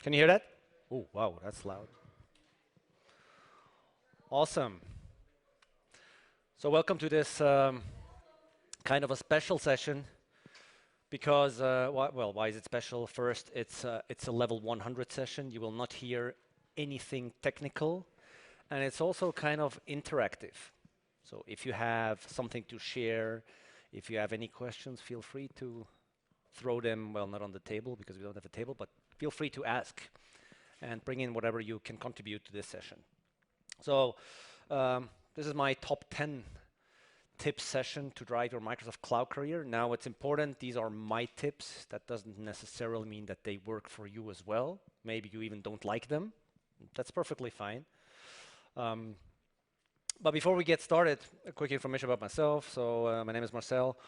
Can you hear that? Oh, wow, that's loud. Awesome. So welcome to this kind of a special session because, why is it special? First, it's a level 100 session. You will not hear anything technical, and it's also kind of interactive. So if you have something to share, if you have any questions, feel free to throw them, well, not on the table because we don't have a table, but feel free to ask and bring in whatever you can contribute to this session. So this is my top 10 tips session to drive your Microsoft Cloud career. Now it's important, these are my tips. That doesn't necessarily mean that they work for you as well. Maybe you even don't like them. That's perfectly fine. But before we get started, a quick information about myself. So my name is Marcel.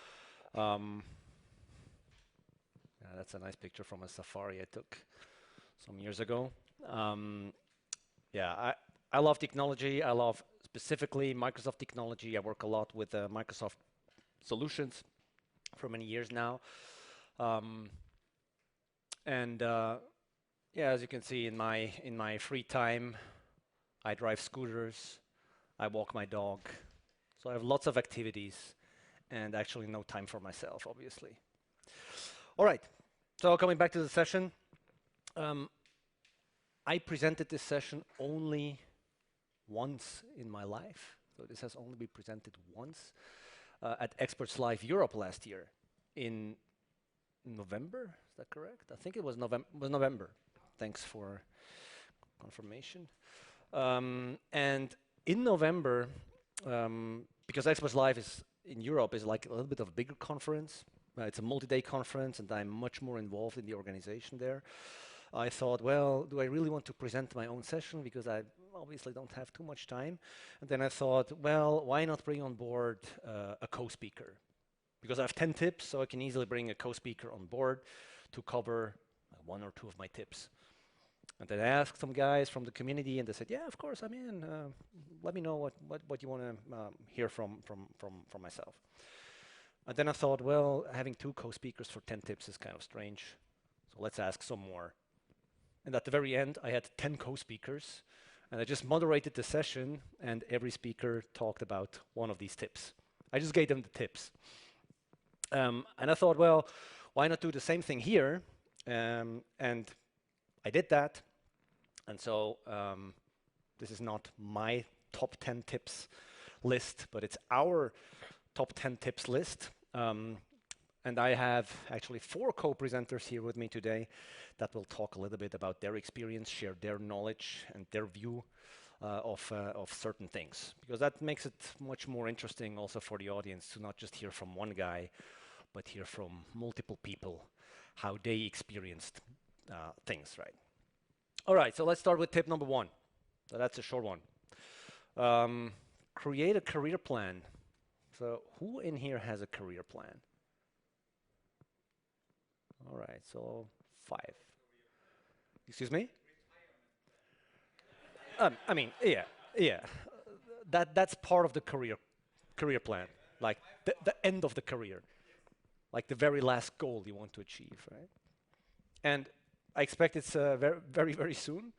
That's a nice picture from a safari I took some years ago. I love technology. I love specifically Microsoft technology. I work a lot with Microsoft solutions for many years now. As you can see in my free time, I drive scooters, I walk my dog. So I have lots of activities and actually no time for myself, obviously. All right, so coming back to the session, I presented this session only once in my life. So this has only been presented once at Experts Live Europe last year in November. Is that correct? I think it was November. Thanks for confirmation. And in November, because Experts Live is in Europe is like a little bit of a bigger conference. It's a multi-day conference, and I'm much more involved in the organization there. I thought, well, do I really want to present my own session? Because I obviously don't have too much time. And then I thought, well, why not bring on board a co-speaker? Because I have 10 tips, so I can easily bring a co-speaker on board to cover one or two of my tips. And then I asked some guys from the community, and they said, yeah, of course, I'm in. Let me know what you want to hear from myself. And then I thought, well, having two co-speakers for 10 tips is kind of strange. So let's ask some more. And at the very end, I had 10 co-speakers, and I just moderated the session, and every speaker talked about one of these tips. I just gave them the tips. And I thought, well, why not do the same thing here? And I did that. And so this is not my top 10 tips list, but it's our top 10 tips list. And I have actually 4 co-presenters here with me today that will talk a little bit about their experience, share their knowledge and their view of certain things. Because that makes it much more interesting also for the audience to not just hear from one guy, but hear from multiple people how they experienced things, right? All right, so let's start with tip number 1. So that's a short one. Create a career plan. So who in here has a career plan? All right, so 5. Excuse me? I mean, yeah. That's part of the career plan, like the end of the career, like the very last goal you want to achieve, right? And I expect it's very, very, very soon.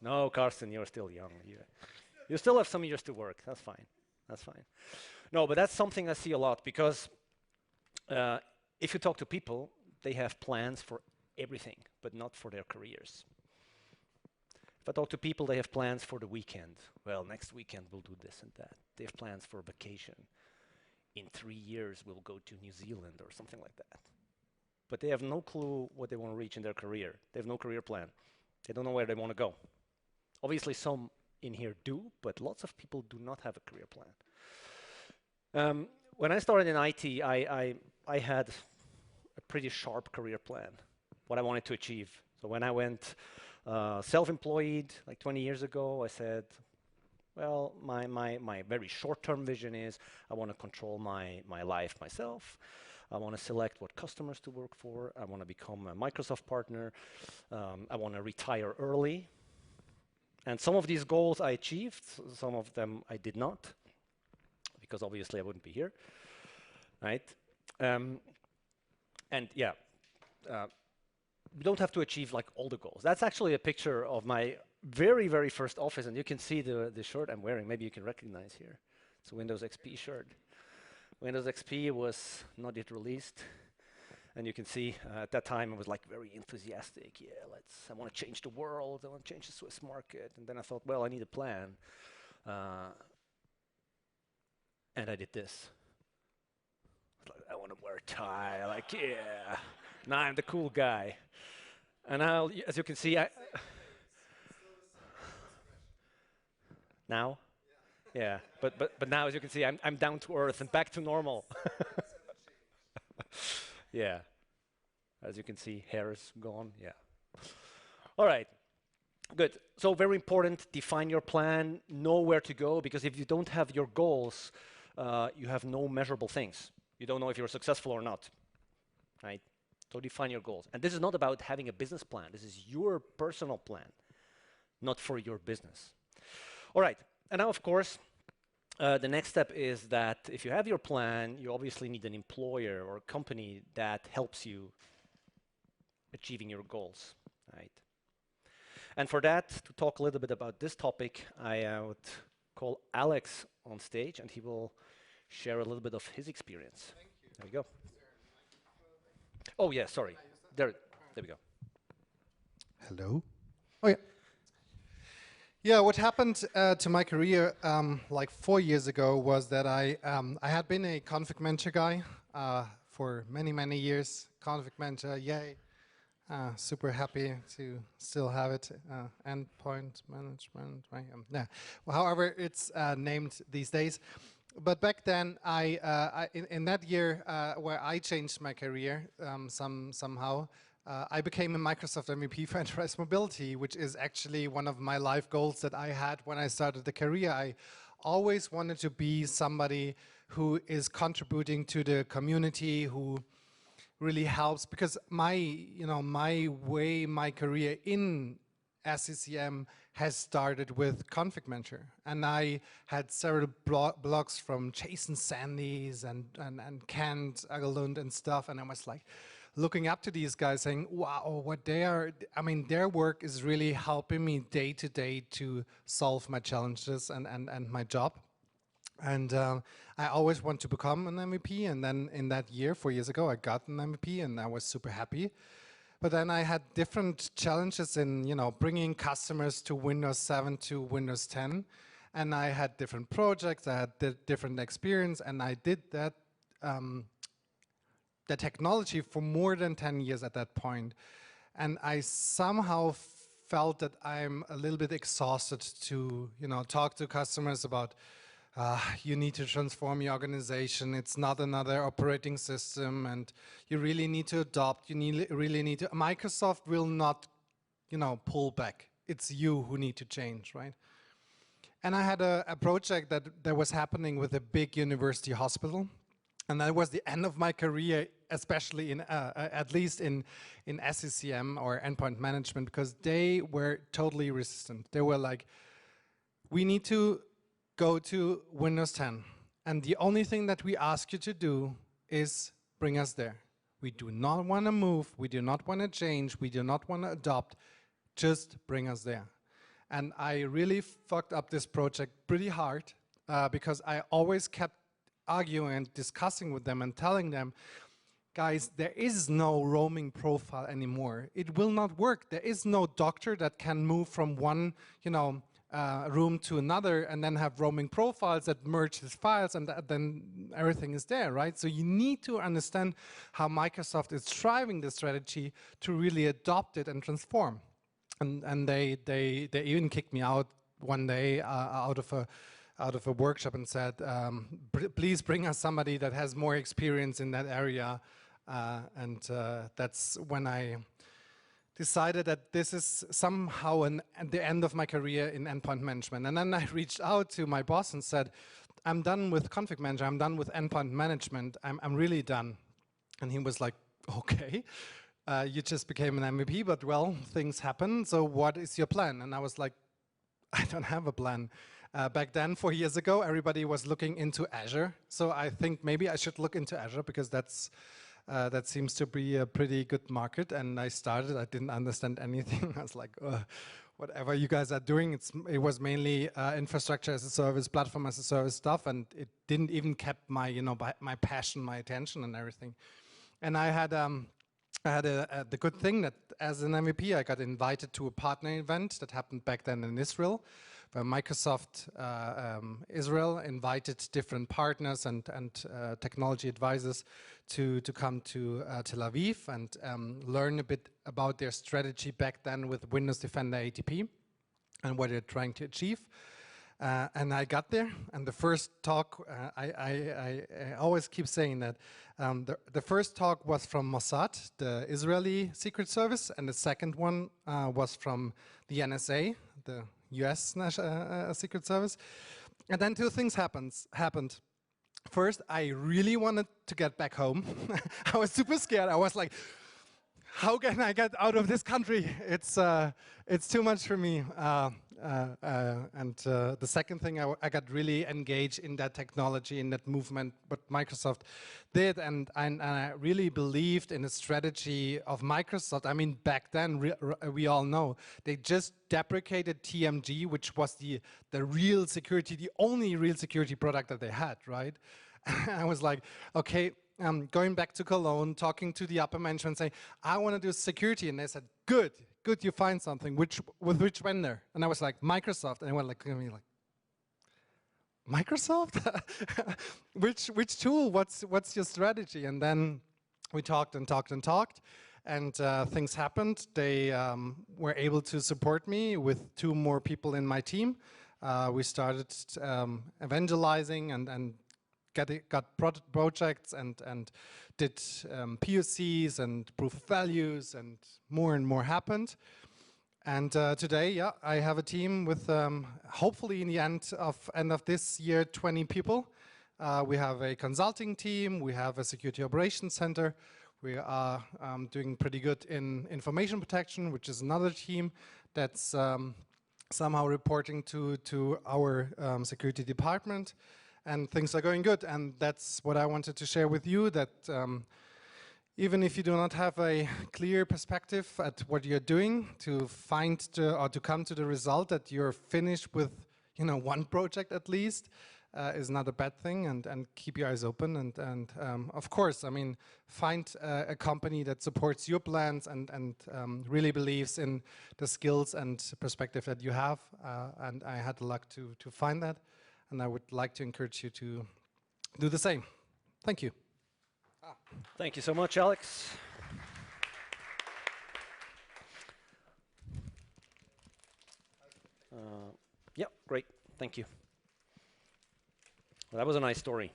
No, Carsten, you're still young. You still have some years to work. That's fine. That's fine. No, but that's something I see a lot because if you talk to people, they have plans for everything, but not for their careers. If I talk to people, they have plans for the weekend. Well, next weekend we'll do this and that. They have plans for vacation. In 3 years, we'll go to New Zealand or something like that. But they have no clue what they want to reach in their career. They have no career plan. They don't know where they want to go. Obviously, some in here do, but lots of people do not have a career plan. When I started in IT, I had a pretty sharp career plan, what I wanted to achieve. So when I went self-employed like 20 years ago, I said, well, my very short-term vision is I want to control my life myself. I want to select what customers to work for. I want to become a Microsoft partner. I want to retire early. And some of these goals I achieved, some of them I did not, because obviously I wouldn't be here, right? And yeah, you don't have to achieve like all the goals. That's actually a picture of my very, very first office, and you can see the shirt I'm wearing. Maybe you can recognize here. It's a Windows XP shirt. Windows XP was not yet released, and you can see at that time I was like very enthusiastic. Yeah, I want to change the world. I want to change the Swiss market. And then I thought, well, I need a plan, and I did this. Like, I want to wear a tie. Like, yeah, now I'm the cool guy. And now, as you can see, now, yeah, but now, as you can see, I'm down to earth and back to normal. Yeah, as you can see, hair is gone. Yeah. All right. Good. So very important, define your plan, know where to go, because if you don't have your goals, you have no measurable things. You don't know if you're successful or not, right? So define your goals. And this is not about having a business plan. This is your personal plan, not for your business. All right. And now, of course, the next step is that if you have your plan, you obviously need an employer or a company that helps you achieving your goals, right? And for that, to talk a little bit about this topic, I would call Alex on stage, and he will share a little bit of his experience. Thank you. There you go. Oh, yeah, sorry. There we go. Hello. Oh, yeah. Yeah, what happened to my career like 4 years ago was that I had been a config manager guy for many, many years. Config manager, yay. Super happy to still have it. Endpoint management, right? Yeah. Well, however, it's named these days. But back then, in that year where I changed my career somehow, I became a Microsoft MVP for enterprise mobility, which is actually one of my life goals that I had when I started the career. I always wanted to be somebody who is contributing to the community, who really helps, because my career in SCCM has started with config manager, and I had several blogs from Jason Sandys and Kent Agerlund and stuff, and I was like looking up to these guys saying, wow, what they are, I mean, their work is really helping me day to day to solve my challenges and my job. And I always want to become an MVP, and then in that year, 4 years ago, I got an MVP, and I was super happy. But then I had different challenges in, bringing customers to Windows 7 to Windows 10, and I had different projects, I had different experience, and I did that the technology for more than 10 years at that point. And I somehow felt that I'm a little bit exhausted to, talk to customers about you need to transform your organization. It's not another operating system, and you really need to adopt. You really need to. Microsoft will not, pull back. It's you who need to change, right? And I had a project that was happening with a big university hospital, and that was the end of my career, especially in at least in SCCM or endpoint management, because they were totally resistant. They were like, we need to go to Windows 10, and the only thing that we ask you to do is bring us there. We do not want to move, we do not want to change, we do not want to adopt, just bring us there. And I really fucked up this project pretty hard because I always kept arguing and discussing with them and telling them, guys, there is no roaming profile anymore. It will not work. There is no doctor that can move from one, room to another and then have roaming profiles that merge his files, and then everything is there, right? So you need to understand how Microsoft is driving the strategy to really adopt it and transform. And they even kicked me out one day out of a workshop and said, please bring us somebody that has more experience in that area. And that's when I decided that this is somehow at the end of my career in endpoint management. And then I reached out to my boss and said, I'm done with config manager, I'm done with endpoint management, I'm really done. And he was like, okay, you just became an MVP, but well, things happen, so what is your plan? And I was like, I don't have a plan. Back then, 4 years ago, everybody was looking into Azure, so I think maybe I should look into Azure, because that's That seems to be a pretty good market. And I started, I didn't understand anything. I was like, whatever you guys are doing, it was mainly infrastructure as a service, platform as a service stuff, and it didn't even kept my, my passion, my attention and everything. And I had the good thing that as an MVP, I got invited to a partner event that happened back then in Israel, where Microsoft Israel invited different partners and technology advisors to come to Tel Aviv and learn a bit about their strategy back then with Windows Defender ATP and what they're trying to achieve. And I got there, and the first talk, I always keep saying that, the first talk was from Mossad, the Israeli Secret Service, and the second one was from the NSA, the US Secret Service. And then two things happened. First, I really wanted to get back home. I was super scared. I was like, how can I get out of this country? It's too much for me. The second thing, I got really engaged in that technology, in that movement, what Microsoft did, and I really believed in the strategy of Microsoft. I mean, back then, we all know, they just deprecated TMG, which was the real security, the only real security product that they had, right? I was like, okay, going back to Cologne, talking to the upper management, saying, I want to do security, and they said, good, you find something. With which vendor? And I was like, Microsoft. And they went like, Microsoft? which tool? What's your strategy? And then we talked and talked and talked, and things happened. They were able to support me with 2 more people in my team. We started evangelizing and got projects and did POCs and proof of values, and more happened. And today, yeah, I have a team with hopefully in the end of this year 20 people. We have a consulting team, we have a security operations center, we are doing pretty good in information protection, which is another team that's somehow reporting to our security department. And things are going good, and that's what I wanted to share with you, that even if you do not have a clear perspective at what you're doing, to find or to come to the result that you're finished with, 1 project at least, is not a bad thing, and keep your eyes open, and of course, I mean, find a company that supports your plans and really believes in the skills and perspective that you have, and I had the luck to find that. And I would like to encourage you to do the same. Thank you. Thank you so much, Alex. Yeah, great. Thank you. Well, that was a nice story.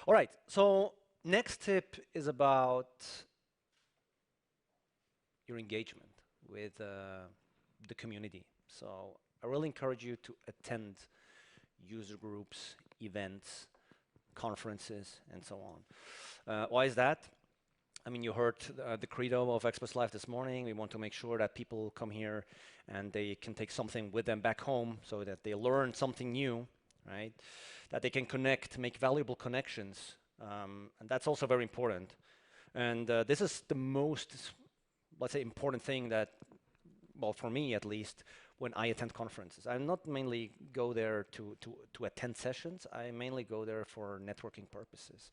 All right, so next tip is about your engagement with the community. So I really encourage you to attend user groups, events, conferences, and so on. Why is that? I mean, you heard the credo of Express Life this morning. We want to make sure that people come here and they can take something with them back home, so that they learn something new, right? That they can connect, make valuable connections. And that's also very important. And this is the most, let's say, important thing that, well, for me at least, when I attend conferences. I not mainly go there to attend sessions, I mainly go there for networking purposes.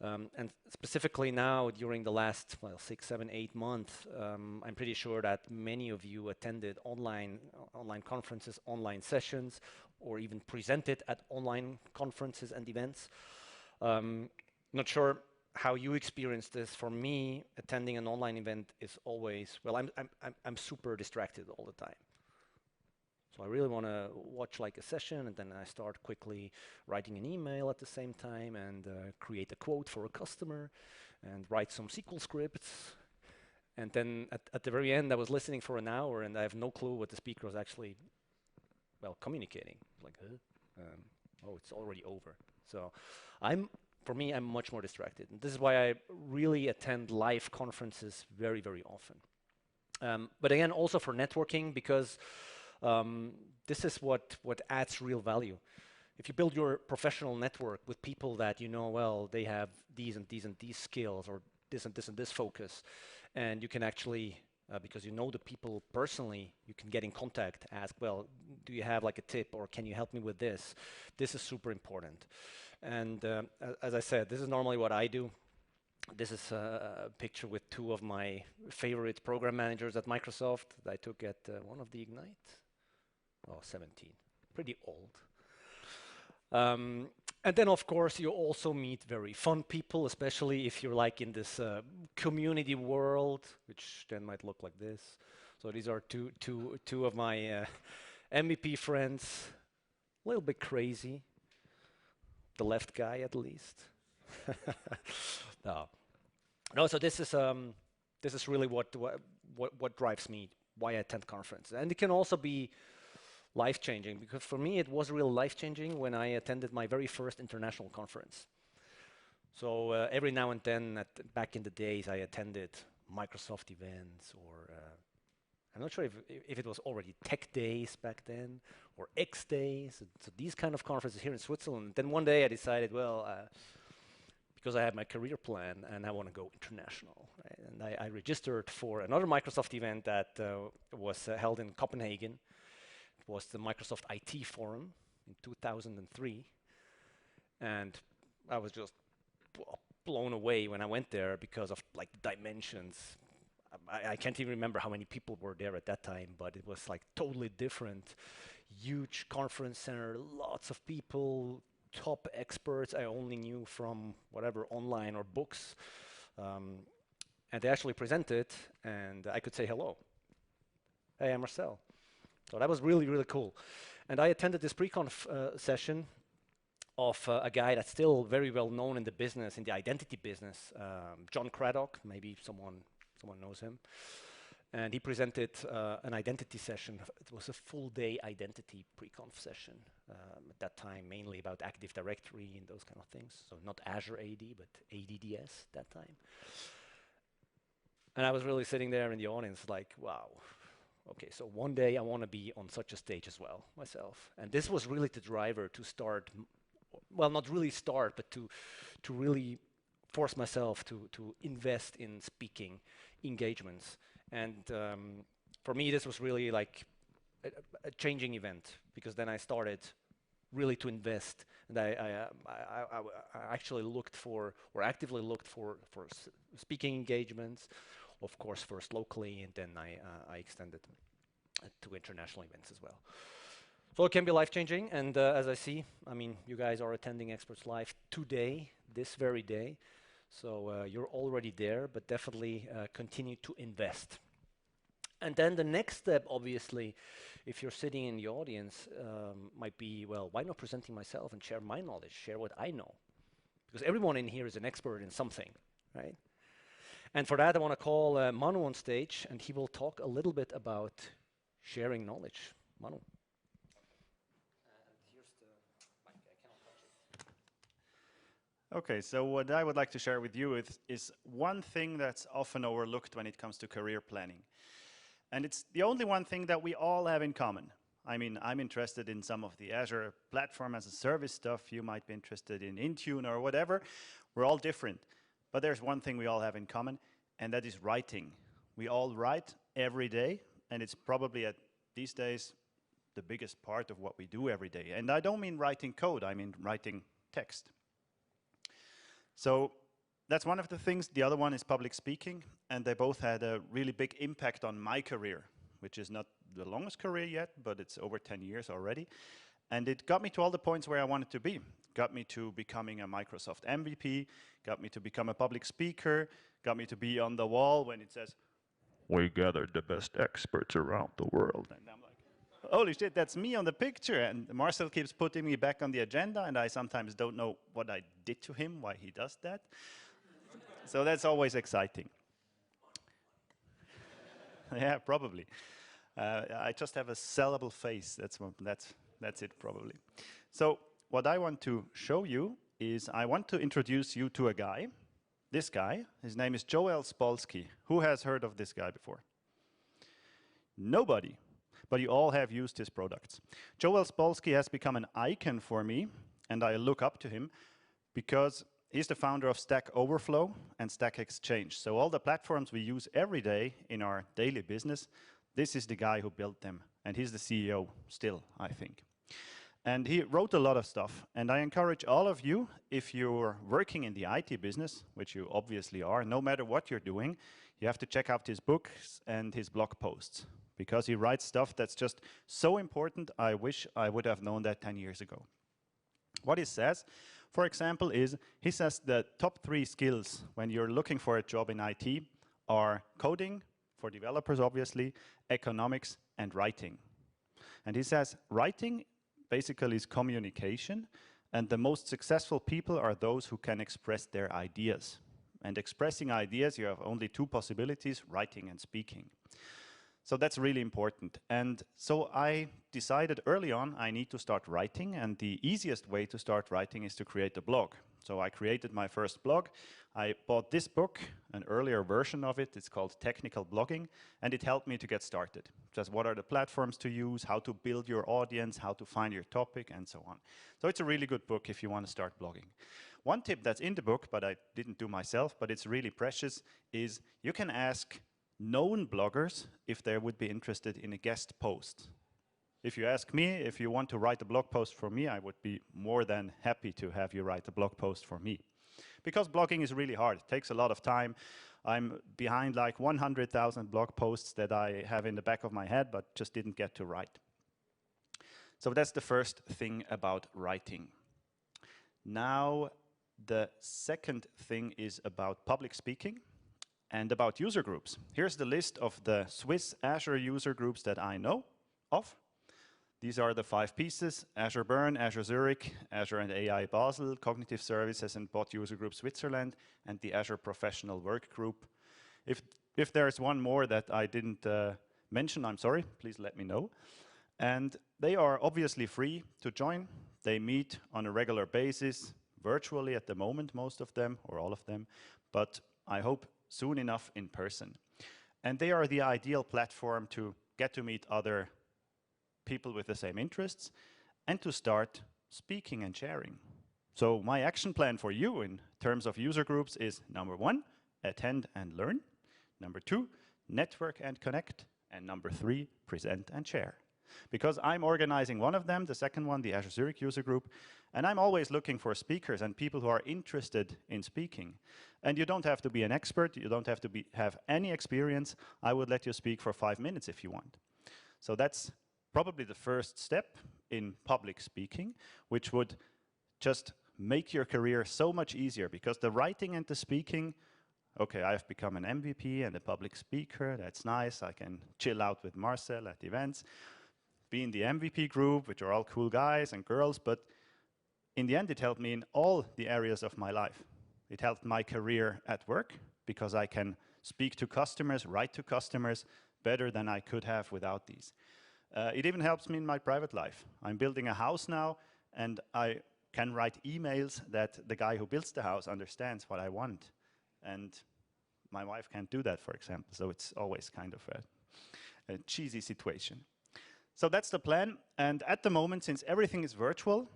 And specifically now, during the last 6, 7, 8 months, I'm pretty sure that many of you attended online conferences, online sessions, or even presented at online conferences and events. Not sure how you experience this. For me, attending an online event is always, well, I'm super distracted all the time. So I really want to watch like a session, and then I start quickly writing an email at the same time, and create a quote for a customer, and write some SQL scripts. And then at the very end, I was listening for an hour, and I have no clue what the speaker was actually, well, communicating. Like, oh, it's already over. So for me, I'm much more distracted. And this is why I really attend live conferences very, very often. But again, also for networking, because this is what adds real value. if you build your professional network with people that you know, well, they have these and these and these skills, or this and this and this focus, and you can actually, because you know the people personally, you can get in contact, ask, well, do you have like a tip, or can you help me with this? This is super important. And as I said, this is normally what I do. This is a picture with two of my favorite program managers at Microsoft that I took at one of the Ignite. Oh, 17, pretty old. And then, of course, you also meet very fun people, especially if you're like in this community world, which then might look like this. So these are two of my MVP friends, a little bit crazy, the left guy at least. No, no. So this is really what drives me, why I attend conferences, and it can also be life-changing, because for me it was really life-changing when I attended my very first international conference. So every now and then, back in the days, I attended Microsoft events, or I'm not sure if it was already Tech Days back then, or X Days, so these kind of conferences here in Switzerland. Then one day I decided, well, because I had my career plan and I want to go international, right? And I registered for another Microsoft event that was held in Copenhagen. It was the Microsoft IT Forum in 2003, and I was just blown away when I went there because of like the dimensions. I can't even remember how many people were there at that time, but it was like totally different. Huge conference center, lots of people, top experts I only knew from whatever online or books, and they actually presented, and I could say hello. Hey, I'm Marcel. So that was really, really cool. And I attended this pre-conf session of a guy that's still very well known in the business, in the identity business, John Craddock. Maybe someone knows him. And he presented an identity session. It was a full-day identity pre-conf session at that time, mainly about Active Directory and those kind of things. So not Azure AD, but ADDS that time. And I was really sitting there in the audience like, wow. Okay, so one day I want to be on such a stage as well, myself. And this was really the driver to start, well, not really start, but to really force myself to invest in speaking engagements. And for me, this was really like a changing event, because then I started really to invest, and I actually looked for, or actively looked for speaking engagements, of course, first locally, and then I extended to international events as well. So it can be life-changing, and as I see, I mean, you guys are attending Experts Live today, this very day, so you're already there, but definitely continue to invest. And then the next step, obviously, if you're sitting in the audience, might be, well, why not presenting myself and share my knowledge, share what I know? Because everyone in here is an expert in something, right? And for that, I want to call Manu on stage, and he will talk a little bit about sharing knowledge. Manu. And here's the mic. I cannot touch it. Okay, so what I would like to share with you is one thing that's often overlooked when it comes to career planning. And it's the only one thing that we all have in common. I mean, I'm interested in some of the Azure platform as a service stuff. You might be interested in Intune or whatever. We're all different. But there's one thing we all have in common, and that is writing. We all write every day, and it's probably these days the biggest part of what we do every day. And I don't mean writing code, I mean writing text. So that's one of the things. The other one is public speaking, and they both had a really big impact on my career, which is not the longest career yet, but it's over 10 years already. And it got me to all the points where I wanted to be. Got me to becoming a Microsoft MVP, got me to become a public speaker, got me to be on the wall when it says, "We gathered the best experts around the world." And I'm like, holy shit, that's me on the picture. And Marcel keeps putting me back on the agenda, and I sometimes don't know what I did to him, why he does that. So that's always exciting. Yeah, probably. I just have a sellable face. That's it, probably. So what I want to show you is I want to introduce you to a guy. This guy, his name is Joel Spolsky. Who has heard of this guy before? Nobody. but you all have used his products. Joel Spolsky has become an icon for me, and I look up to him because he's the founder of Stack Overflow and Stack Exchange. So all the platforms we use every day in our daily business, this is the guy who built them, and he's the CEO still, I think. And he wrote a lot of stuff, and I encourage all of you, if you're working in the IT business, which you obviously are, no matter what you're doing, you have to check out his books and his blog posts, because he writes stuff that's just so important. I wish I would have known that 10 years ago. What he says, for example, is he says the top 3 skills when you're looking for a job in IT are coding, for developers obviously, economics, and writing. And he says writing basically is communication, and the most successful people are those who can express their ideas. And expressing ideas, you have only 2 possibilities, writing and speaking. So that's really important. And so I decided early on I need to start writing, and the easiest way to start writing is to create a blog. So I created my first blog. I bought this book, an earlier version of it. It's called Technical Blogging, and it helped me to get started. Just what are the platforms to use, how to build your audience, how to find your topic, and so on. So it's a really good book if you want to start blogging. One tip that's in the book, but I didn't do myself, but it's really precious, is you can ask known bloggers if they would be interested in a guest post. If you ask me, if you want to write a blog post for me, I would be more than happy to have you write a blog post for me. Because blogging is really hard. It takes a lot of time. I'm behind like 100,000 blog posts that I have in the back of my head, but just didn't get to write. So that's the first thing about writing. Now, the second thing is about public speaking and about user groups. Here's the list of the Swiss Azure user groups that I know of. These are the 5 pieces: Azure Bern, Azure Zurich, Azure and AI Basel, Cognitive Services and Bot User Group Switzerland, and the Azure Professional Work Group. If there's one more that I didn't mention, I'm sorry, please let me know. And they are obviously free to join. They meet on a regular basis, virtually at the moment, most of them, or all of them, but I hope soon enough in person. And they are the ideal platform to get to meet other people with the same interests and to start speaking and sharing. So my action plan for you in terms of user groups is: number 1, attend and learn; number 2, network and connect; and number 3, present and share. Because I'm organizing one of them, the second one, the Azure Zurich user group, and I'm always looking for speakers and people who are interested in speaking. And you don't have to be an expert, you don't have to have any experience. I would let you speak for 5 minutes if you want. So that's probably the first step in public speaking, which would just make your career so much easier, because the writing and the speaking, okay, I've become an MVP and a public speaker, that's nice, I can chill out with Marcel at events, be in the MVP group, which are all cool guys and girls, but in the end it helped me in all the areas of my life. It helped my career at work, because I can speak to customers, write to customers, better than I could have without these. It even helps me in my private life. I'm building a house now, and I can write emails that the guy who builds the house understands what I want. And my wife can't do that, for example, so it's always kind of a cheesy situation. So that's the plan, and at the moment, since everything is virtual,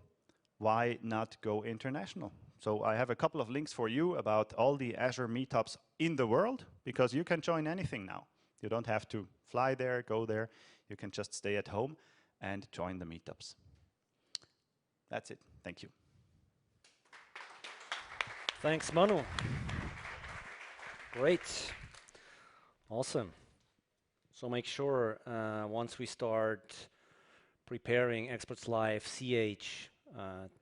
why not go international? So I have a couple of links for you about all the Azure meetups in the world, because you can join anything now. You don't have to fly there, go there. You can just stay at home and join the meetups. That's it. Thank you. Thanks, Manu. Great. Awesome. So make sure once we start preparing Experts Live CH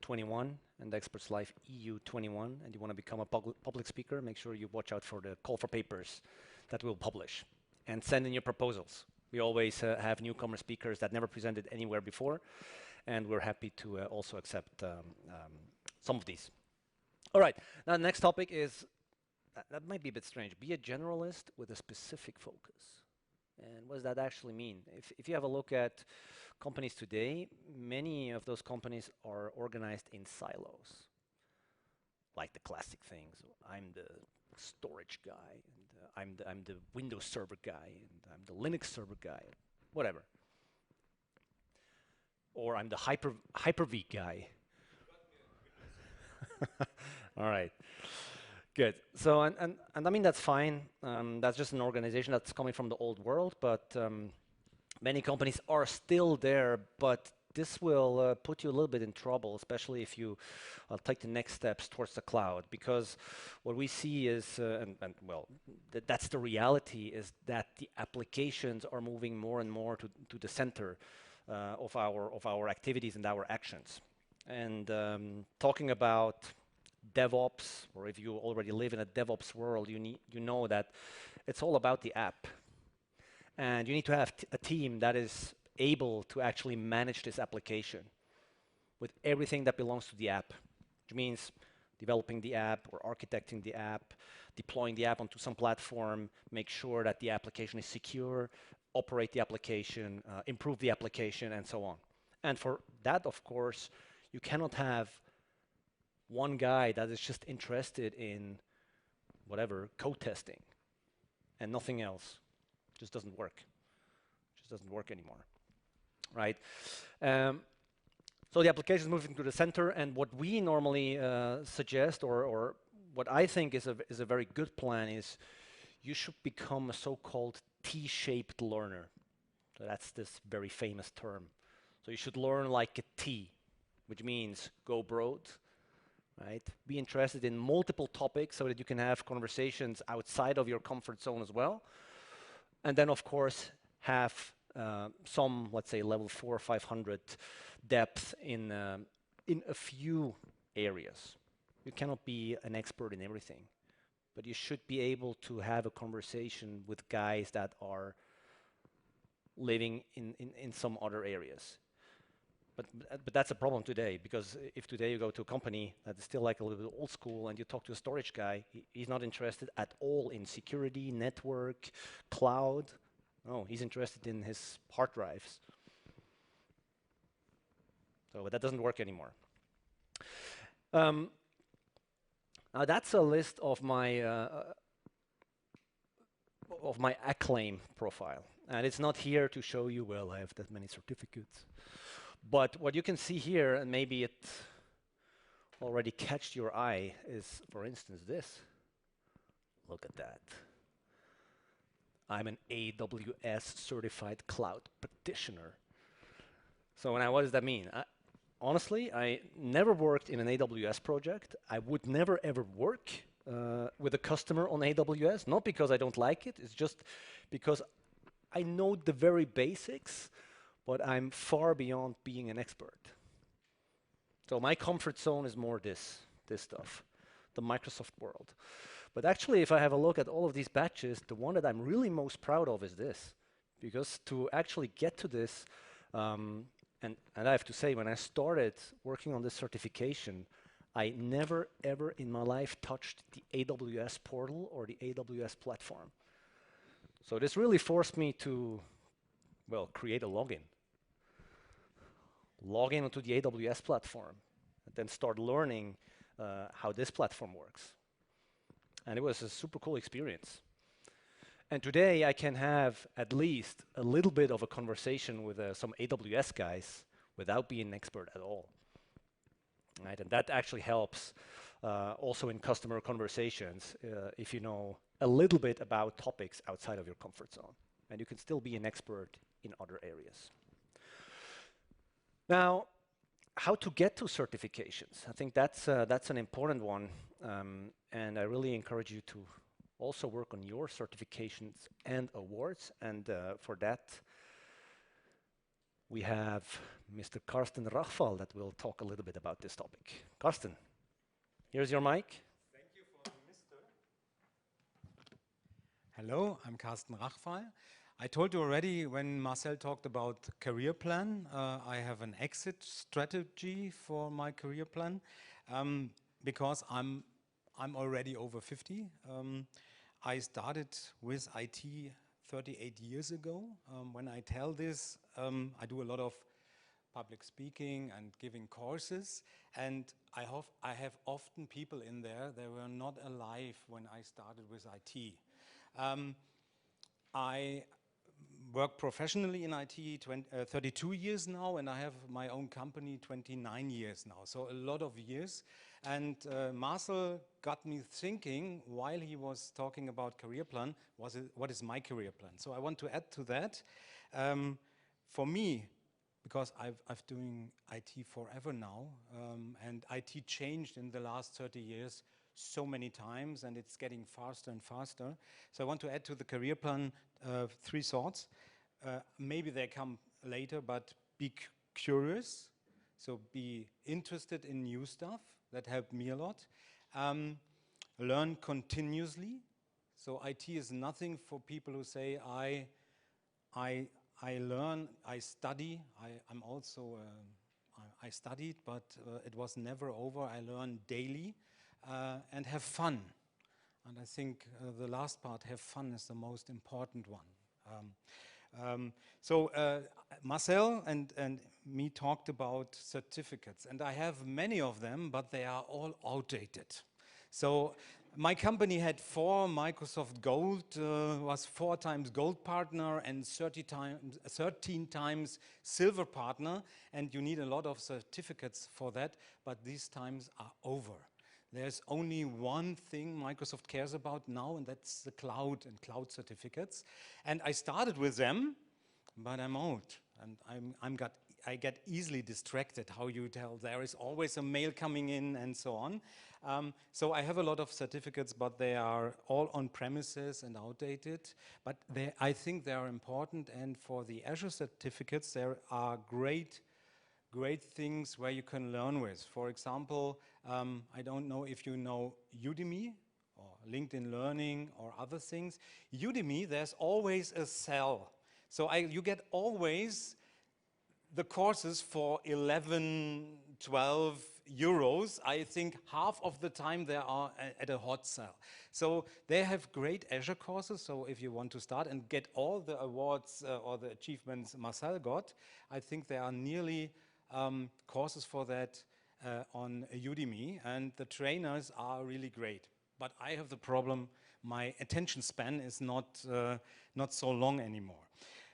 21 and Experts Live EU 21, and you want to become a public speaker, make sure you watch out for the call for papers that we'll publish, and send in your proposals. We always have newcomer speakers that never presented anywhere before, and we're happy to also accept some of these. All right, now the next topic is, that might be a bit strange, be a generalist with a specific focus. And what does that actually mean? If you have a look at companies today, many of those companies are organized in silos. Like the classic things, I'm the storage guy, and I'm the Windows server guy, and I'm the Linux server guy, whatever. or I'm the Hyper-V guy. All right, good. So, and I mean, that's fine. That's just an organization that's coming from the old world, but many companies are still there, but this will put you a little bit in trouble, especially if you take the next steps towards the cloud, because what we see is, and well, that's the reality, is that the applications are moving more and more to the center of our activities and our actions. And talking about DevOps, or if you already live in a DevOps world, you know that it's all about the app. And you need to have a team that is able to actually manage this application with everything that belongs to the app, which means developing the app or architecting the app, deploying the app onto some platform, make sure that the application is secure, operate the application, improve the application, and so on. And for that, of course, you cannot have one guy that is just interested in whatever, code testing and nothing else. Just doesn't work. Just doesn't work anymore, right? So the application is moving to the center, and what we normally suggest, or what I think is a very good plan, is you should become a so-called T-shaped learner. So that's this very famous term. So you should learn like a T, which means go broad, right? Be interested in multiple topics so that you can have conversations outside of your comfort zone as well. And then, of course, have some, let's say, level 4 or 500 depth in a few areas. You cannot be an expert in everything, but you should be able to have a conversation with guys that are living in some other areas. But that's a problem today, because if today you go to a company that is still like a little bit old school and you talk to a storage guy, he's not interested at all in security, network, cloud. No, he's interested in his hard drives. So that doesn't work anymore. Now that's a list of my acclaim profile, and it's not here to show you, well, I have that many certificates. But what you can see here, and maybe it already catched your eye, is, for instance, this. Look at that. I'm an AWS certified cloud practitioner. So now what does that mean? Honestly, I never worked in an AWS project. I would never ever work with a customer on AWS, not because I don't like it, it's just because I know the very basics, but I'm far beyond being an expert. So my comfort zone is more this stuff, the Microsoft world. But actually, if I have a look at all of these badges, the one that I'm really most proud of is this. Because to actually get to this, and I have to say, when I started working on this certification, I never ever in my life touched the AWS portal or the AWS platform. So this really forced me to, well, create a login. Log in onto the AWS platform, and then start learning how this platform works. And it was a super cool experience. And today I can have at least a little bit of a conversation with some AWS guys without being an expert at all. Right? And that actually helps also in customer conversations if you know a little bit about topics outside of your comfort zone. And you can still be an expert in other areas. Now, how to get to certifications? I think that's an important one, and I really encourage you to also work on your certifications and awards. And for that, we have Mr. Karsten Rachval that will talk a little bit about this topic. Karsten, here's your mic. Thank you for Mr. Hello, I'm Karsten Rachval. I told you already when Marcel talked about career plan, I have an exit strategy for my career plan because I'm already over 50. I started with IT 38 years ago. When I tell this, I do a lot of public speaking and giving courses, and I have often people in there that were not alive when I started with IT. work professionally in IT 32 years now, and I have my own company 29 years now, so a lot of years. And Marcel got me thinking while he was talking about career plan, what is my career plan? So I want to add to that. For me, because I've doing IT forever now, and IT changed in the last 30 years so many times, and it's getting faster and faster. So I want to add to the career plan 3 thoughts. Maybe they come later, but be curious. So be interested in new stuff. That helped me a lot. Learn continuously. So IT is nothing for people who say, I learn, I study. I'm also, I studied, but it was never over. I learn daily and have fun. And I think the last part, have fun, is the most important one. Marcel and me talked about certificates, and I have many of them, but they are all outdated. So my company had 4 Microsoft Gold, was 4 times Gold partner and 13 times Silver partner, and you need a lot of certificates for that, but these times are over. There's only one thing Microsoft cares about now, and that's the cloud and cloud certificates. And I started with them, but I'm out, and I get easily distracted. How you tell, there is always a mail coming in and so on. So I have a lot of certificates, but they are all on premises and outdated. But I think they are important, and for the Azure certificates, there are great things where you can learn with. For example, I don't know if you know Udemy or LinkedIn Learning or other things. Udemy, there's always a sale. So you get always the courses for 11, 12 euros. I think half of the time they are at a hot sale. So they have great Azure courses. So if you want to start and get all the awards or the achievements Marcel got, I think there are nearly courses for that on Udemy, and the trainers are really great. But I have the problem, my attention span is not so long anymore.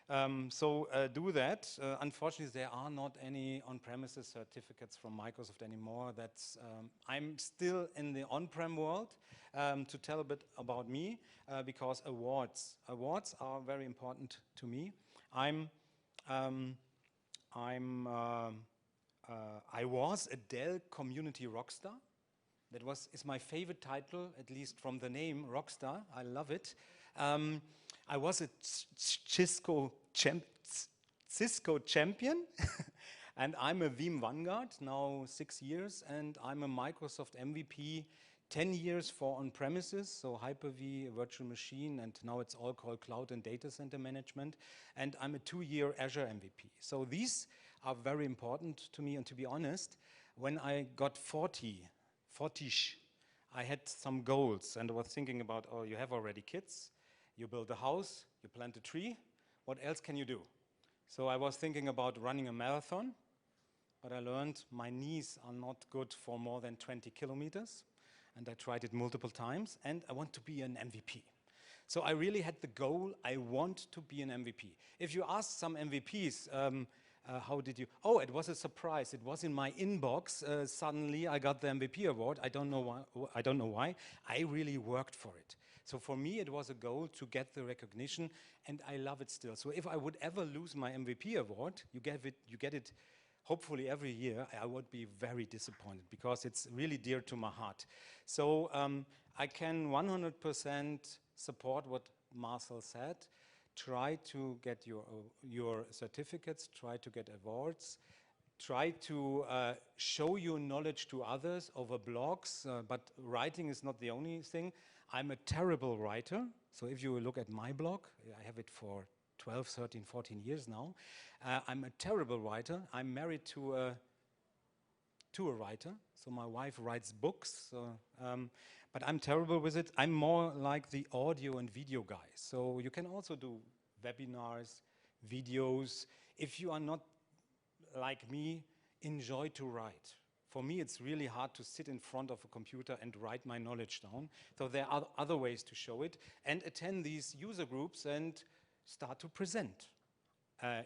Do that. Unfortunately, there are not any on-premises certificates from Microsoft anymore. I'm still in the on-prem world. To tell a bit about me, because awards are very important to me. I was a Dell community rockstar. That is my favorite title, at least from the name Rockstar. I love it. I was a Cisco champion, and I'm a Veeam Vanguard now 6 years, and I'm a Microsoft MVP 10 years for on-premises, so Hyper-V, virtual machine, and now it's all called cloud and data center management, and I'm a 2-year Azure MVP. So these are very important to me, and to be honest, when I got 40-ish, I had some goals, and I was thinking about, oh, you have already kids, you build a house, you plant a tree, what else can you do? So I was thinking about running a marathon, but I learned my knees are not good for more than 20 kilometers, and I tried it multiple times, and I want to be an MVP. So I really had the goal, I want to be an MVP. If you ask some MVPs, how did you? Oh, it was a surprise. It was in my inbox. Suddenly, I got the MVP award. I don't know why. I really worked for it. So for me, it was a goal to get the recognition, and I love it still. So if I would ever lose my MVP award, you get it. Hopefully every year. I would be very disappointed because it's really dear to my heart. So I can 100% support what Marcel said. Try to get your certificates, try to get awards, try to show your knowledge to others over blogs, but writing is not the only thing. I'm a terrible writer, so if you look at my blog, I have it for 12, 13, 14 years now. I'm a terrible writer. I'm married to a writer, so my wife writes books, but I'm terrible with it. I'm more like the audio and video guy. So you can also do webinars, videos. If you are not like me, enjoy to write. For me, it's really hard to sit in front of a computer and write my knowledge down. So there are other ways to show it, and attend these user groups and start to present,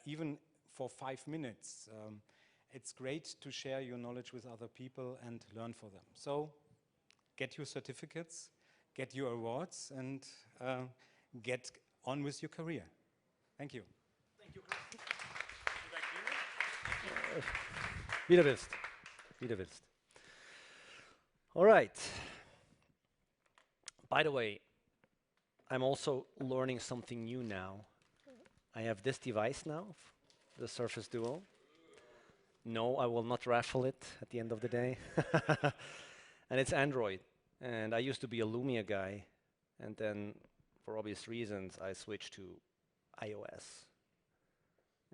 even for 5 minutes. It's great to share your knowledge with other people and learn for them. So get your certificates, get your awards, and get on with your career. Thank you. Thank you, Chris. Wiederwilst. Wiederwilst. All right. By the way, I'm also learning something new now. I have this device now, the Surface Duo. No, I will not raffle it at the end of the day. And it's Android. And I used to be a Lumia guy. And then, for obvious reasons, I switched to iOS.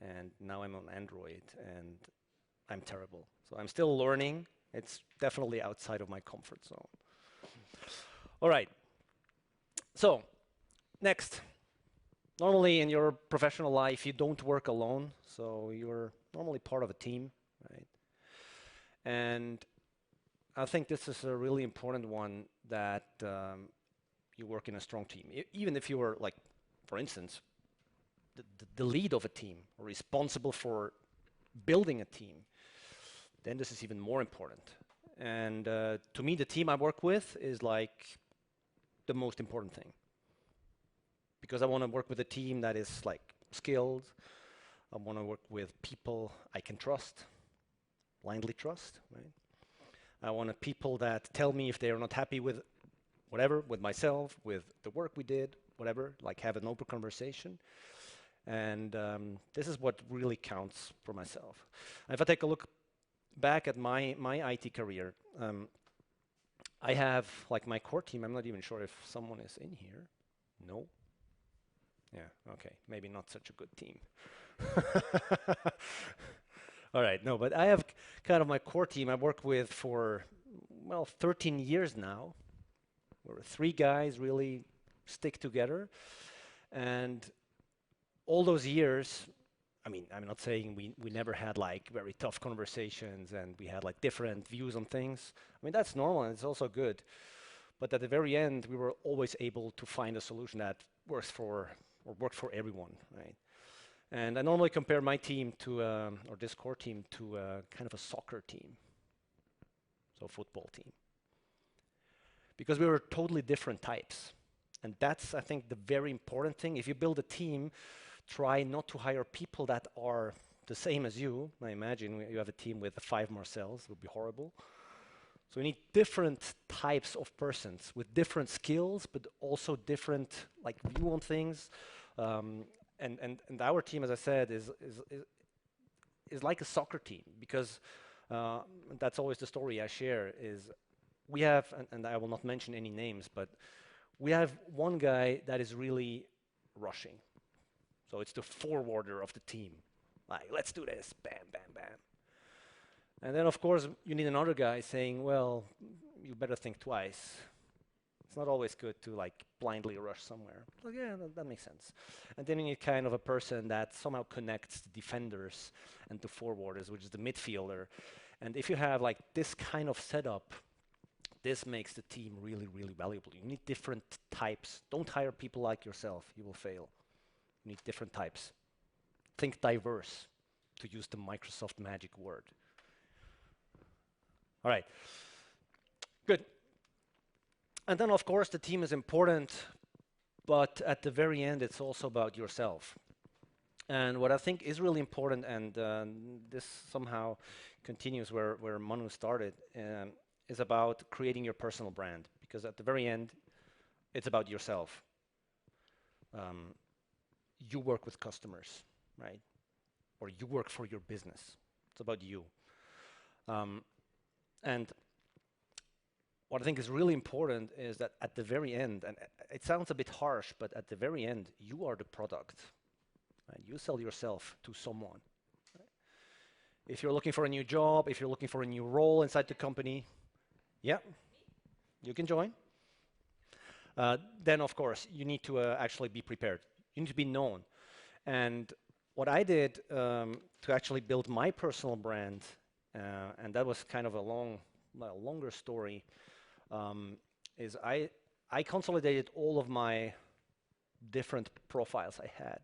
And now I'm on Android, and I'm terrible. So I'm still learning. It's definitely outside of my comfort zone. All right. So, next. Normally in your professional life, you don't work alone. So you're normally part of a team, right? And I think this is a really important one, that you work in a strong team. Even if you were, like, for instance, the lead of a team, or responsible for building a team, then this is even more important. And to me, the team I work with is like the most important thing. Because I want to work with a team that is like skilled. I want to work with people I can trust, blindly trust, right? I want people that tell me if they are not happy with whatever, with myself, with the work we did, whatever, like have an open conversation. And this is what really counts for myself. And if I take a look back at my IT career, I have like my core team. I'm not even sure if someone is in here. No? Yeah, okay, maybe not such a good team. All right, no, but I have kind of my core team I work with for, well, 13 years now. We're 3 guys really stick together. And all those years, I mean, I'm not saying we never had like very tough conversations and we had like different views on things. I mean, that's normal and it's also good. But at the very end, we were always able to find a solution that works for, or worked for everyone, right? And I normally compare my team to, or this core team to kind of a soccer team, so a football team. Because we were totally different types. And that's, I think, the very important thing. If you build a team, try not to hire people that are the same as you. I imagine you have a team with 5 Marcels, it would be horrible. So we need different types of persons with different skills, but also different like view on things. And our team, as I said, is like a soccer team, because that's always the story I share. Is we have, and I will not mention any names, but we have one guy that is really rushing. So it's the forwarder of the team. Like, let's do this, bam, bam, bam. And then, of course, you need another guy saying, well, you better think twice. It's not always good to like blindly rush somewhere. So yeah, that makes sense. And then you need kind of a person that somehow connects the defenders and the forwarders, which is the midfielder. And if you have like this kind of setup, this makes the team really, really valuable. You need different types. Don't hire people like yourself. You will fail. You need different types. Think diverse, to use the Microsoft magic word. All right. Good. And then, of course, the team is important, but at the very end, it's also about yourself. And what I think is really important, and this somehow continues where Manu started, is about creating your personal brand. Because at the very end, it's about yourself. You work with customers, right? Or you work for your business. It's about you. And what I think is really important is that at the very end, and it sounds a bit harsh, but at the very end, you are the product. Right? You sell yourself to someone. Right? If you're looking for a new job, if you're looking for a new role inside the company, yeah, you can join. Then, of course, you need to actually be prepared. You need to be known. And what I did to actually build my personal brand, and that was kind of a longer story, is I consolidated all of my different profiles I had.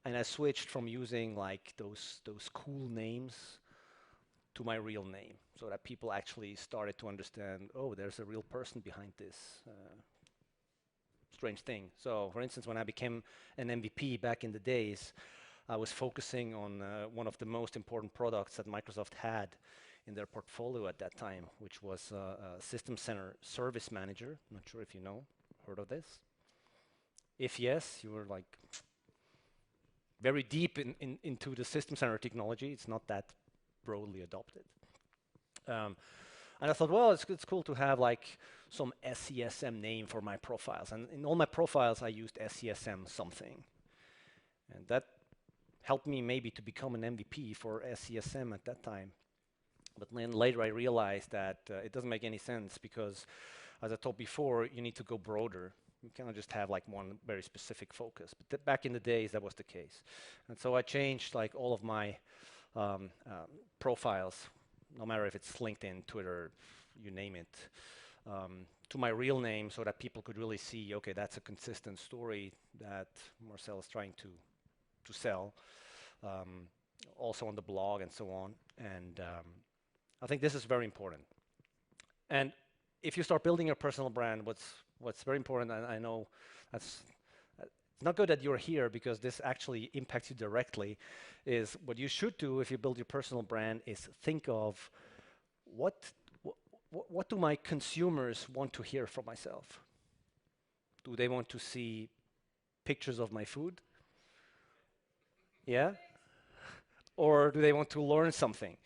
and I switched from using like those cool names to my real name, so that people actually started to understand, oh, there's a real person behind this strange thing. So, for instance, when I became an MVP back in the days, I was focusing on one of the most important products that Microsoft had in their portfolio at that time, which was a System Center Service Manager. I'm not sure if you know, heard of this. If yes, you were like very deep into the System Center technology. It's not that broadly adopted. And I thought, well, it's cool to have like some SCSM name for my profiles. And in all my profiles, I used SCSM something. And that helped me maybe to become an MVP for SCSM at that time. But then later I realized that it doesn't make any sense because, as I told before, you need to go broader. You cannot just have like one very specific focus. But back in the days, that was the case. And so I changed like all of my profiles, no matter if it's LinkedIn, Twitter, you name it, to my real name so that people could really see, okay, that's a consistent story that Marcel is trying to sell, also on the blog and so on. And I think this is very important. And if you start building your personal brand, what's very important, and I know that's it's not good that you're here because this actually impacts you directly, is what you should do if you build your personal brand is think of what do my consumers want to hear from myself? Do they want to see pictures of my food? Yeah? Or do they want to learn something?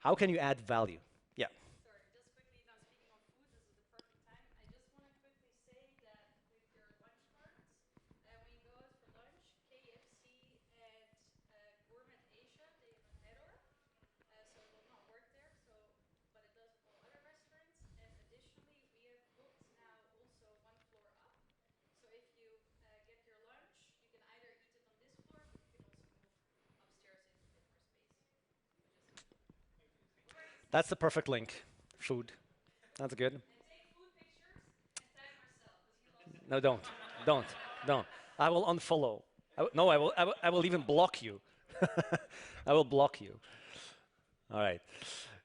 How can you add value? Yeah. Sorry, just quickly now speaking of food, this is the perfect time. I just want to quickly say that with your lunch cards, when you go out for lunch, KFC and Gourmet Asia, they have a header, so it will not work there. So, but it does all other restaurants. And additionally, we have booked now also one floor up. So if you get your lunch, you can either eat it on this floor, but you can also move upstairs if you get more space. So just That's the perfect link. Food. That's good. and take food pictures and tag Marcel because he loves it. No, don't. I will unfollow. No, I will even block you. I will block you. All right,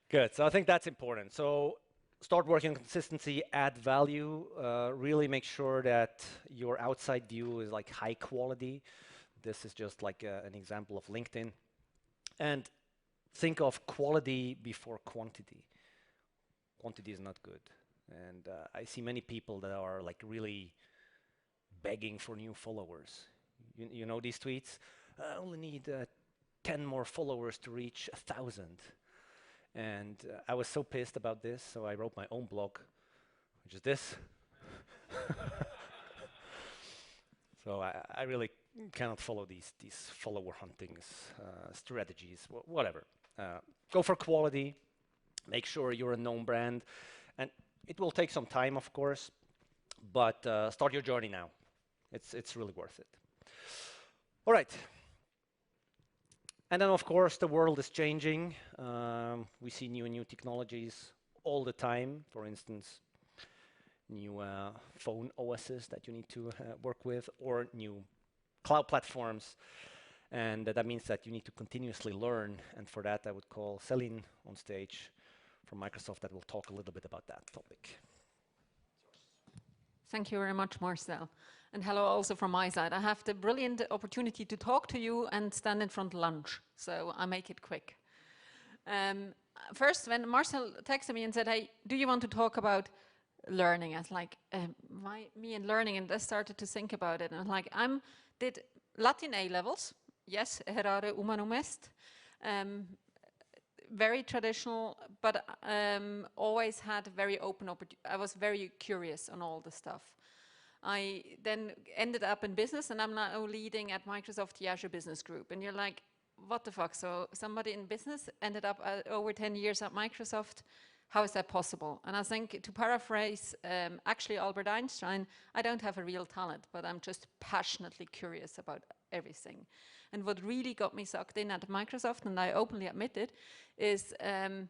good. So I think that's important. So start working on consistency, add value, really make sure that your outside view is like high quality. This is just like an example of LinkedIn. And think of quality before quantity. Quantity is not good. And I see many people that are like really begging for new followers. You know these tweets? I only need 10 more followers to reach 1,000. And I was so pissed about this, so I wrote my own blog, which is this. So I really cannot follow these follower hunting strategies, whatever. Go for quality, make sure you're a known brand, and it will take some time, of course, but start your journey now. It's really worth it. All right. And then, of course, the world is changing. We see new technologies all the time. For instance, new phone OSs that you need to work with, or new cloud platforms. And that means that you need to continuously learn. And for that, I would call Celine on stage from Microsoft that will talk a little bit about that topic. Thank you very much, Marcel. And hello also from my side. I have the brilliant opportunity to talk to you and stand in front lunch, so I make it quick. First, when Marcel texted me and said, hey, do you want to talk about learning? I was like, why me and learning? And I started to think about it. And I was like, did Latin A-levels. Yes, errare humanum est. Very traditional, but always had very open opportunity. I was very curious on all the stuff. I then ended up in business, and I'm now leading at Microsoft the Azure Business Group. And you're like, what the fuck? So somebody in business ended up over 10 years at Microsoft. How is that possible? And I think, to paraphrase actually Albert Einstein, I don't have a real talent, but I'm just passionately curious about everything. And what really got me sucked in at Microsoft, and I openly admit it, is I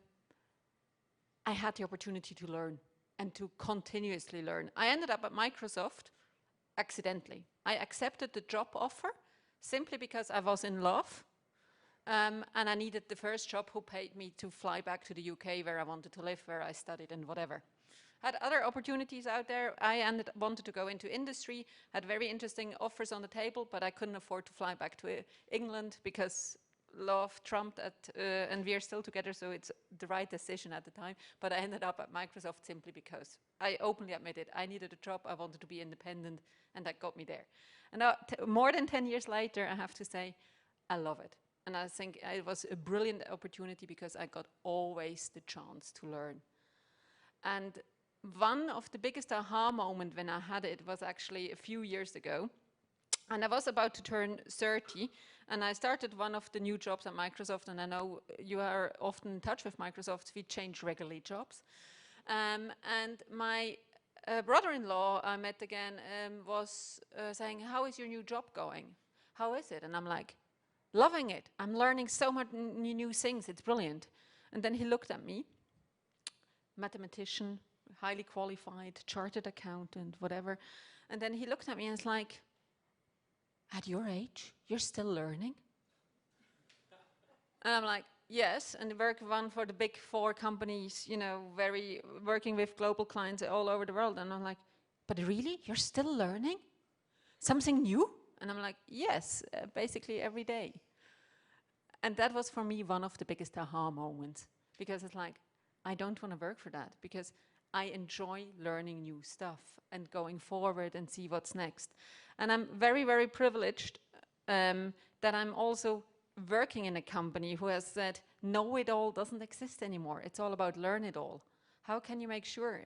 had the opportunity to learn and to continuously learn. I ended up at Microsoft accidentally. I accepted the job offer simply because I was in love. And I needed the first job who paid me to fly back to the UK where I wanted to live, where I studied and whatever. Had other opportunities out there. I wanted to go into industry, had very interesting offers on the table, but I couldn't afford to fly back to England because love trumped and we are still together, so it's the right decision at the time. But I ended up at Microsoft simply because I openly admit it. I needed a job, I wanted to be independent, and that got me there. And now, more than 10 years later, I have to say, I love it. And I think it was a brilliant opportunity because I got always the chance to learn. And one of the biggest aha moment when I had it was actually a few years ago. And I was about to turn 30, and I started one of the new jobs at Microsoft, and I know you are often in touch with Microsoft. We change regularly jobs. And my brother-in-law I met again was saying, how is your new job going? How is it? And I'm like, loving it. I'm learning so much new things. It's brilliant. And then he looked at me, mathematician, highly qualified, chartered accountant, whatever. And then he looked at me and was like, at your age, you're still learning? And I'm like, yes, and work one for the big 4 companies, you know, working with global clients all over the world. And I'm like, but really, you're still learning? Something new? And I'm like, yes, basically every day. And that was for me one of the biggest aha moments, because it's like, I don't want to work for that, because I enjoy learning new stuff and going forward and see what's next. And I'm very, very privileged that I'm also working in a company who has said, know-it-all doesn't exist anymore. It's all about learn-it-all. How can you make sure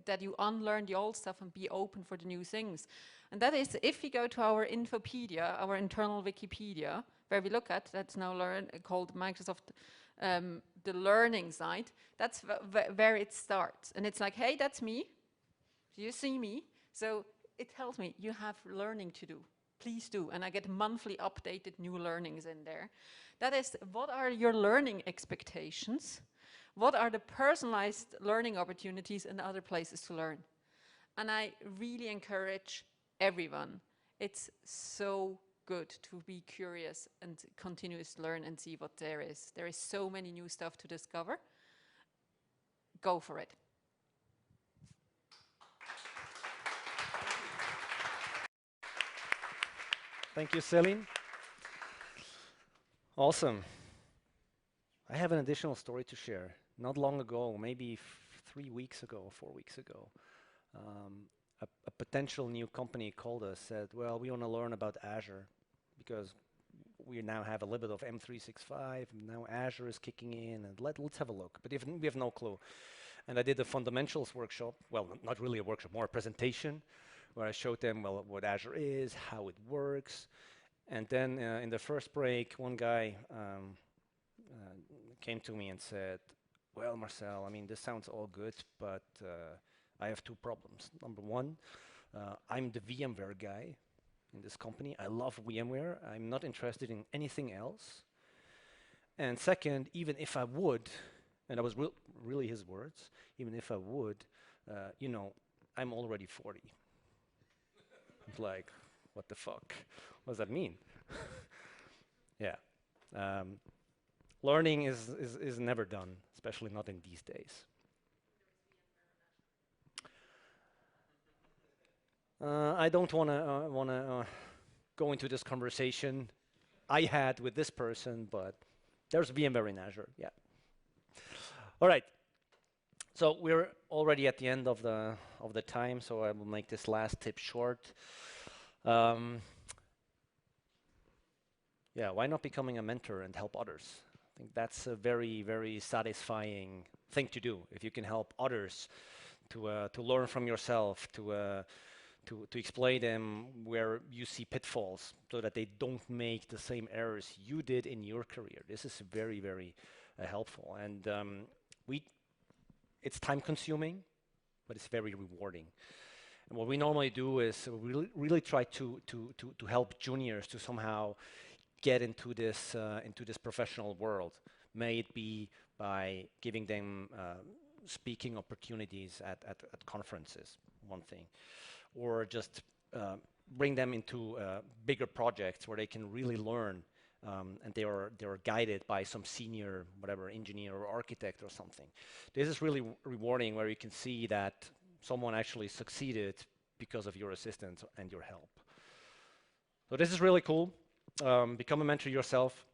that you unlearn the old stuff and be open for the new things? And that is, if you go to our Infopedia, our internal Wikipedia, where we look at, that's now called Microsoft, the learning site, that's where it starts. And it's like, hey, that's me. You see me. So it tells me, you have learning to do. Please do. And I get monthly updated new learnings in there. That is, what are your learning expectations? What are the personalized learning opportunities and other places to learn? And I really encourage everyone. It's so good to be curious and continuously learn and see what there is. There is so many new stuff to discover. Go for it. Thank you, Celine. Awesome. I have an additional story to share. Not long ago, maybe 3 weeks ago, 4 weeks ago, a potential new company called us, said, well, we want to learn about Azure because we now have a little bit of M365, and now Azure is kicking in, and let's have a look. But we have no clue. And I did a fundamentals workshop, well, not really a workshop, more a presentation, where I showed them, well, what Azure is, how it works. And then in the first break, one guy came to me and said, well, Marcel, I mean, this sounds all good, but I have 2 problems. Number one, I'm the VMware guy in this company. I love VMware. I'm not interested in anything else. And second, even if I would, and that was really his words, even if I would, you know, I'm already 40. It's like, what the fuck? What does that mean? Yeah. Learning is never done, especially not in these days. I don't want to go into this conversation I had with this person, but there's VMware in Azure, yeah. All right. So we're already at the end of the time, so I will make this last tip short. Yeah, why not becoming a mentor and help others? I think that's a very, very satisfying thing to do. If you can help others to learn from yourself, to explain them where you see pitfalls, so that they don't make the same errors you did in your career. This is very, very helpful, and it's time-consuming, but it's very rewarding. And what we normally do is really try to help juniors to somehow get into this professional world. May it be by giving them speaking opportunities at conferences, one thing, or just bring them into bigger projects where they can really learn, and they are guided by some senior, whatever, engineer or architect or something. This is really rewarding, where you can see that someone actually succeeded because of your assistance and your help. So this is really cool. Become a mentor yourself.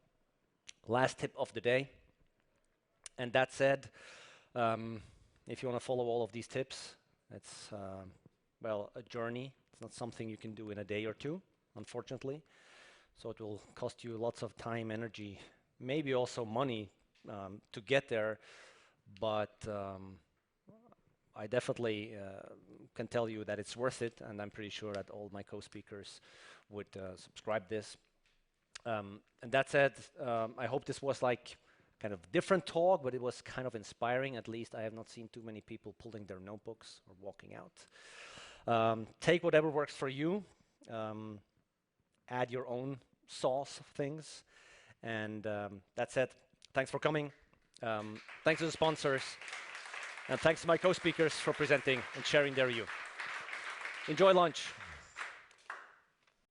Last tip of the day. And that said, if you want to follow all of these tips, it's, well, a journey. It's not something you can do in a day or two, unfortunately. So it will cost you lots of time, energy, maybe also money to get there. But I definitely can tell you that it's worth it, and I'm pretty sure that all my co-speakers would subscribe this. And that said, I hope this was like kind of different talk, but it was kind of inspiring. At least I have not seen too many people pulling their notebooks or walking out. Take whatever works for you. Add your own sauce of things. And that's it. Thanks for coming. Thanks to the sponsors. And thanks to my co-speakers for presenting and sharing their view. Enjoy lunch.